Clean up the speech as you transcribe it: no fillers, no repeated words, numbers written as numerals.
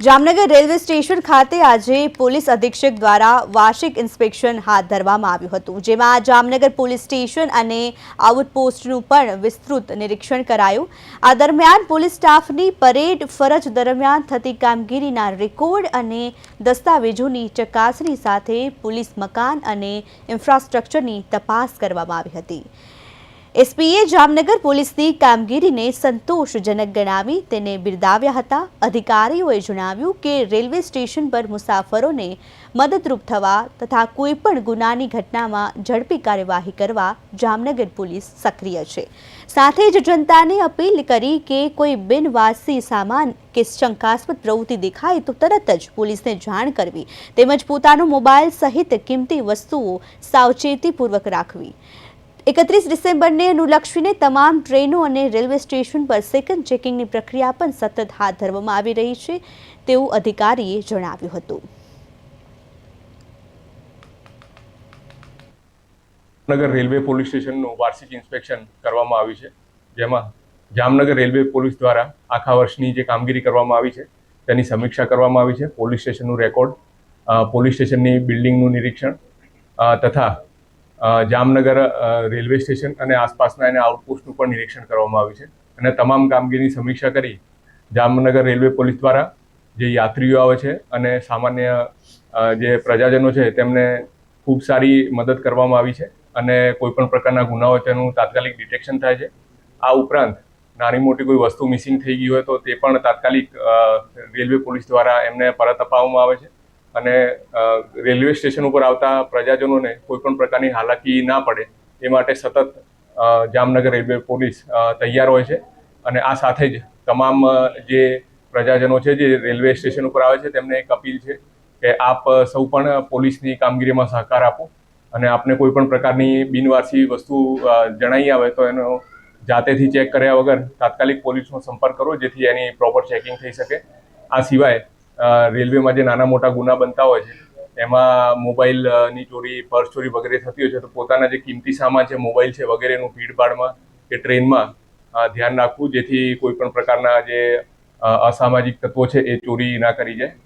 Jamnagar railway station ખાતે આજે police અધિક્ષક દ્વારા વાર્ષિક ઇન્સ્પેક્શન હાથ ધરવામાં આવ્યું હતું, જેમાં જામનગર પોલીસ સ્ટેશન અને આઉટપોસ્ટનું પણ વિસ્તૃત નિરીક્ષણ કરાયું। આ દરમિયાન પોલીસ સ્ટાફની પરેડ ફરજ દરમિયાન થતી કામગીરીના રેકોર્ડ અને દસ્તાવેજોની ચકાસણી સાથે પોલીસ મકાન અને ઇન્ફ્રાસ્ટ્રક્ચરની તપાસ કરવામાં આવી હતી। એસપીએ જામનગર પોલીસની કામગીરીને સંતોષજનક ગણાવી તેને બિરદાવ્યા હતા। અધિકારીઓએ જણાવ્યું કે રેલવે સ્ટેશન પર મુસાફરોને મદદરૂપ થવા તથા કોઈપણ ગુનાની ઘટનામાં ઝડપી કાર્યવાહી કરવા જામનગર પોલીસ સક્રિય છે। સાથે જ જનતાને અપીલ કરી કે કોઈ બિનવારસી સામાન કે શંકાસ્પદ પ્રવૃત્તિ દેખાય તો તરત જ પોલીસને જાણ કરવી તેમજ પોતાનો મોબાઈલ સહિત કિંમતી વસ્તુઓ સાવચેતીપૂર્વક રાખવી। 31 ડિસેમ્બરને અનુલક્ષીને તમામ ટ્રેનો અને રેલવે સ્ટેશન પર સેકન્ડ ચેકિંગની પ્રક્રિયા પણ સતત હાથ ધરવામાં આવી રહી છે તેવું અધિકારીએ જણાવ્યું હતું। જામનગર રેલવે પોલીસ સ્ટેશનનું વાર્ષિક ઇન્સ્પેક્શન કરવામાં આવ્યું છે, જેમાં જામનગર રેલવે પોલીસ દ્વારા આખા વર્ષની જે કામગીરી કરવામાં આવી છે તેની સમીક્ષા કરવામાં આવી છે। પોલીસ સ્ટેશનનું રેકોર્ડ, પોલીસ સ્ટેશનની બિલ્ડિંગનું નિરીક્ષણ તથા જામનગર રેલવે સ્ટેશન અને આસપાસના એના આઉટપોસ્ટનું પણ નિરીક્ષણ કરવામાં આવ્યું છે અને તમામ કામગીરીની સમીક્ષા કરી જામનગર રેલવે પોલીસ દ્વારા જે યાત્રીઓ આવે છે અને સામાન્ય જે પ્રજાજનો છે તેમને ખૂબ સારી મદદ કરવામાં આવી છે અને કોઈપણ પ્રકારના ગુનાઓ તેનું તાત્કાલિક ડિટેક્શન થાય છે। આ ઉપરાંત નાની મોટી કોઈ વસ્તુ મિસિંગ થઈ ગઈ હોય તો તે પણ તાત્કાલિક રેલવે પોલીસ દ્વારા એમને પરત અપાવવામાં આવે છે અને રેલવે સ્ટેશન ઉપર આવતા પ્રજાજનોને કોઈપણ પ્રકારની હાલાકી ના પડે એ માટે સતત જામનગર રેલવે પોલીસ તૈયાર હોય છે અને આ સાથે જ તમામ જે પ્રજાજનો છે જે રેલવે સ્ટેશન ઉપર આવે છે તેમને એક અપીલ છે કે આપ સૌ પણ પોલીસની કામગીરીમાં સહકાર આપો અને આપને કોઈપણ પ્રકારની બિનવારસી વસ્તુ જણાઈ આવે તો એનો જાતેથી ચેક કર્યા વગર તાત્કાલિક પોલીસનો સંપર્ક કરો જેથી એની પ્રોપર ચેકિંગ થઈ શકે। આ સિવાય રેલવેમાં જે નાના મોટા ગુના બનતા હોય છે એમાં મોબાઈલની ચોરી, પર્સ ચોરી વગેરે થતી હોય છે તો પોતાના જે કિંમતી સામાન છે, મોબાઈલ છે વગેરેનું ભીડભાડમાં કે ટ્રેનમાં ધ્યાન રાખવું જેથી કોઈ પણ પ્રકારના જે અસામાજિક તત્વો છે એ ચોરી ના કરી જાય।